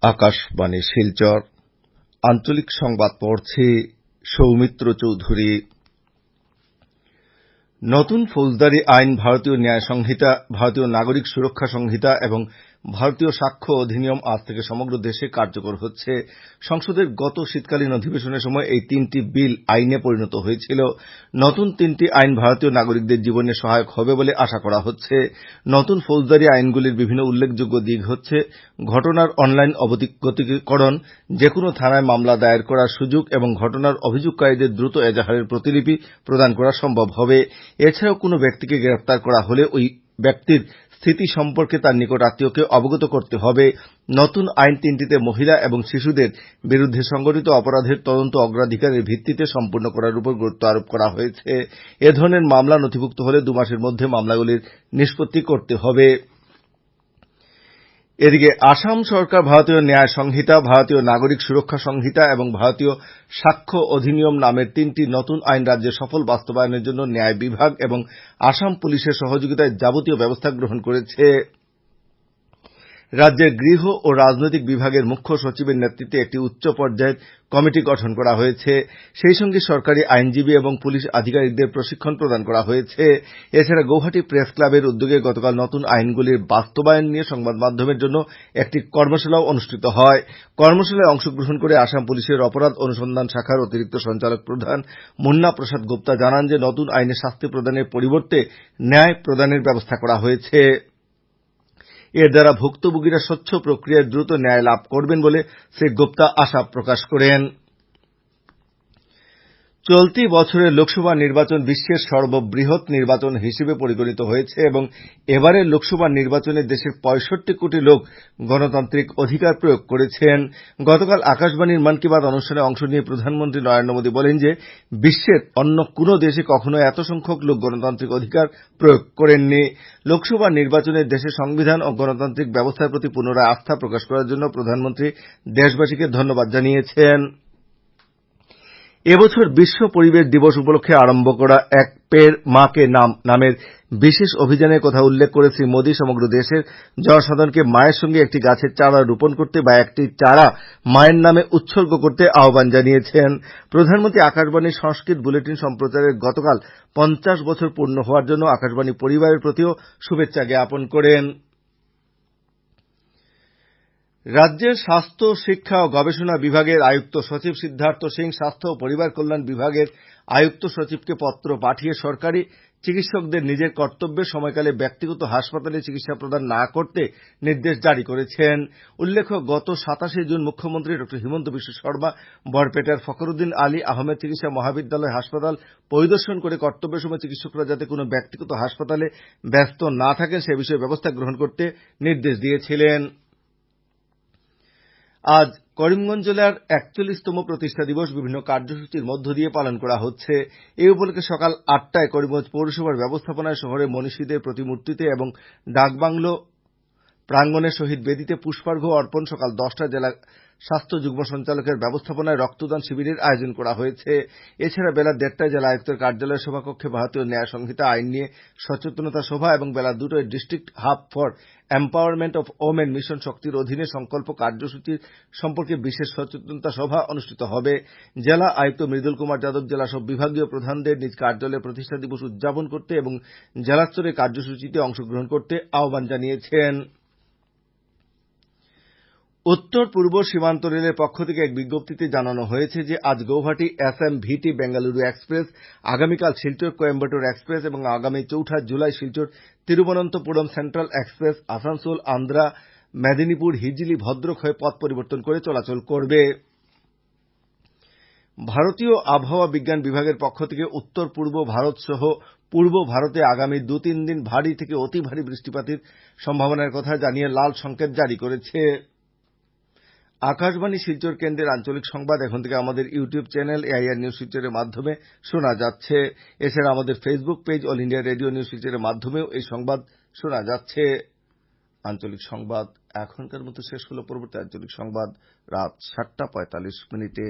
আকাশবাণী শিলচর আঞ্চলিক সংবাদ পড়ছি সৌমিত্র চৌধুরী। নতুন ফৌজদারি আইন, ভারতীয় ন্যায় সংহিতা, ভারতীয় নাগরিক সুরক্ষা সংহিতা এবং ভারতীয় সাক্ষ্য অধিনিয়ম আজ থেকে সমগ্র দেশে কার্যকর হচ্ছে। সংসদের গত শীতকালীন অধিবেশনের সময় এই তিনটি বিল আইনে পরিণত হয়েছিল। নতুন তিনটি আইন ভারতীয় নাগরিকদের জীবনে সহায়ক হবে বলে আশা করা হচ্ছে। নতুন ফৌজদারি আইনগুলির বিভিন্ন উল্লেখযোগ্য দিক হচ্ছে ঘটনার অনলাইন অবগতিকরণ, যেকোনো থানায় মামলা দায়ের করার সুযোগ এবং ঘটনার অভিযোগকারীদের দ্রুত এজাহারের প্রতিলিপি প্রদান করা সম্ভব হবে। এছাড়াও কোনো ব্যক্তিকে গ্রেপ্তার করা হলে ওই ব্যক্তির স্থিতি সম্পর্কে তার নিকট আত্মীয়কে অবগত করতে হবে। নতুন আইন তিনটিতে মহিলা এবং শিশুদের বিরুদ্ধে সংগঠিত অপরাধের তদন্ত অগ্রাধিকারের ভিত্তিতে সম্পূর্ণ করার উপর গুরুত্ব আরোপ করা হয়েছে। এ ধরনের মামলা নথিভুক্ত হলে 2 মাসের মধ্যে মামলাগুলির নিষ্পত্তি করতে হবে। এদিকে আসাম সরকার ভারতীয় ন্যায় সংহিতা, ভারতীয় নাগরিক সুরক্ষা সংহিতা এবং ভারতীয় সাক্ষ্য অধিনিয়ম নামের তিনটি নতুন আইন রাজ্যে সফল বাস্তবায়নের জন্য ন্যায় বিভাগ এবং আসাম পুলিশের সহযোগিতায় যাবতীয় ব্যবস্থা গ্রহণ করেছে। রাজ্যের গৃহ ও রাজনৈতিক বিভাগের মুখ্য সচিবের নেতৃত্বে একটি উচ্চ পর্যায়ের কমিটি গঠন করা হয়েছে। সেই সঙ্গে সরকারি আইনজীবী এবং পুলিশ আধিকারিকদের প্রশিক্ষণ প্রদান করা হয়েছে। এছাড়া গৌহাটি প্রেস ক্লাবের উদ্যোগে গতকাল নতুন আইনগুলির বাস্তবায়ন নিয়ে সংবাদ মাধ্যমের জন্য একটি কর্মশালাও অনুষ্ঠিত হয়। কর্মশালায় অংশগ্রহণ করে আসাম পুলিশের অপরাধ অনুসন্ধান শাখার অতিরিক্ত সঞ্চালক প্রধান মুন্না প্রসাদ গুপ্তা জানান যে নতুন আইনে শাস্তি প্রদানের পরিবর্তে ন্যায় প্রদানের ব্যবস্থা করা হয়েছে। এর দ্বারা ভুক্তভোগীরা স্বচ্ছ প্রক্রিয়ায় দ্রুত ন্যায় লাভ করবেন বলে শ্রী গুপ্তা আশা প্রকাশ করেন। চলতি বছরের লোকসভা নির্বাচন বিশ্বের সর্ববৃহৎ নির্বাচন হিসেবে পরিগণিত হয়েছে এবং এবারের লোকসভা নির্বাচনে দেশের 65 কোটি লোক গণতান্ত্রিক অধিকার প্রয়োগ করেছেন। গতকাল আকাশবাণীর মন কি বাত অনুষ্ঠানে অংশ নিয়ে প্রধানমন্ত্রী নরেন্দ্র মোদী বলেন যে বিশ্বের অন্য কোন দেশে কখনো এত সংখ্যক লোক গণতান্ত্রিক অধিকার প্রয়োগ করেননি। লোকসভা নির্বাচনে দেশের সংবিধান ও গণতান্ত্রিক ব্যবস্থার প্রতি পুনরায় আস্থা প্রকাশ করার জন্য প্রধানমন্ত্রী দেশবাসীকে ধন্যবাদ জানিয়েছেন। এবছর বিশ্ব পরিবেশ দিবস উপলক্ষে আরম্ভ করা এক পেড় মা কে নাম নামের বিশেষ অভিযানের কথা উল্লেখ করে শ্রী মোদী সমগ্র দেশের জনসাধারণকে মায়ের সঙ্গে একটি গাছের চারা রোপণ করতে বা একটি চারা মায়ের নামে উৎসর্গ করতে আহ্বান জানিয়েছেন। প্রধানমন্ত্রী আকাশবাণীর সংস্কৃত বুলেটিন সম্প্রচারের গতকাল 50 বছর পূর্ণ হওয়ার জন্য আকাশবাণী পরিবারের প্রতিও শুভেচ্ছা জ্ঞাপন করেন। রাজ্যের স্বাস্থ্য, শিক্ষা ও গবেষণা বিভাগের আয়ুক্ত সচিব সিদ্ধার্থ সিং স্বাস্থ্য ও পরিবার কল্যাণ বিভাগের আয়ুক্ত সচিবকে পত্র পাঠিয়ে সরকারি চিকিৎসকদের নিজের কর্তব্যের সময়কালে ব্যক্তিগত হাসপাতালে চিকিৎসা প্রদান না করতে নির্দেশ জারি করেছেন। উল্লেখ্য, গত 27 জুন মুখ্যমন্ত্রী ড হিমন্ত বিশ্ব শর্মা বরপেটার ফখরুদ্দিন আলী আহমেদ চিকিৎসা মহাবিদ্যালয় হাসপাতাল পরিদর্শন করে কর্তব্যের সময় চিকিৎসকরা যাতে কোন ব্যক্তিগত হাসপাতালে ব্যস্ত না থাকেন সে বিষয়ে ব্যবস্থা গ্রহণ করতে নির্দেশ দিয়েছিলেন। আজ করিমগঞ্জ জেলার 41তম প্রতিষ্ঠা দিবস বিভিন্ন কার্যসূচির মধ্য দিয়ে পালন করা হচ্ছে। এই উপলক্ষে সকাল 8টায় করিমগঞ্জ পৌরসভার ব্যবস্থাপনায় শহরের মনীষীদের প্রতিমূর্তিতে এবং ডাকবাংলো প্রাঙ্গণের শহীদ বেদিতে পুষ্পার্ঘ্য অর্পণ, সকাল 10টায় জেলা স্বাস্থ্য যুগ্ম সঞ্চালকের ব্যবস্থাপনায় রক্তদান শিবিরের আয়োজন করা হয়েছে। এছাড়া বেলা 1:30টায় জেলা আয়ুক্তের কার্যালয় সভাকক্ষে ভারতীয় ন্যায় সংহিতা আইন নিয়ে সচেতনতা সভা এবং বেলা 2টায় district hub for empowerment of women mission শক্তির অধীনে সংকল্প কার্যসূচি সম্পর্কে বিশেষ সচেতনতা সভা অনুষ্ঠিত হবে। জেলা আয়ুক্ত মৃদুল কুমার যাদব জেলা সব বিভাগীয় প্রধানদের নিজ কার্যালয়ে প্রতিষ্ঠা দিবস উদযাপন করতে এবং জেলা স্তরের কার্যসূচিতে অংশগ্রহণ করতে আহ্বান জানিয়েছেন। উত্তর পূর্ব সীমান্ত রেলের পক্ষ থেকে এক বিজ্ঞপ্তিতে জানানো হয়েছে যে আজ গৌহাটি এসএমভিটি বেঙ্গালুরু এক্সপ্রেস, আগামীকাল শিলচর কোয়েম্বাটোর এক্সপ্রেস এবং আগামী 4 জুলাই শিলচর তিরুবনন্তপুরম সেন্ট্রাল এক্সপ্রেস আসানসোল আন্ধ্রা মেদিনীপুর হিজিলি ভদ্রক হয়ে পথ পরিবর্তন করে চলাচল করবে। ভারতীয় আবহাওয়া বিজ্ঞান বিভাগের পক্ষ থেকে উত্তর পূর্ব ভারত সহ পূর্ব ভারতে আগামী 2-3 দিন ভারী থেকে অতি ভারী বৃষ্টিপাতের সম্ভাবনার কথা জানিয়ে লাল সংকেত জারি করেছে। আকাশবাণী শিলচর কেন্দ্রের আঞ্চলিক সংবাদ এখন থেকে আমাদের ইউটিউব চ্যানেল এআইআর নিউজ শিলচরের মাধ্যমে শোনা যাচ্ছে। এছাড়া আমাদের Facebook page all India radio news শিলচরের মাধ্যমেও এই সংবাদ শোনা যাচ্ছে। আঞ্চলিক সংবাদ এখনকার মতো শেষ হল। পরবর্তী আঞ্চলিক সংবাদ রাত 7:45 মিনিটে।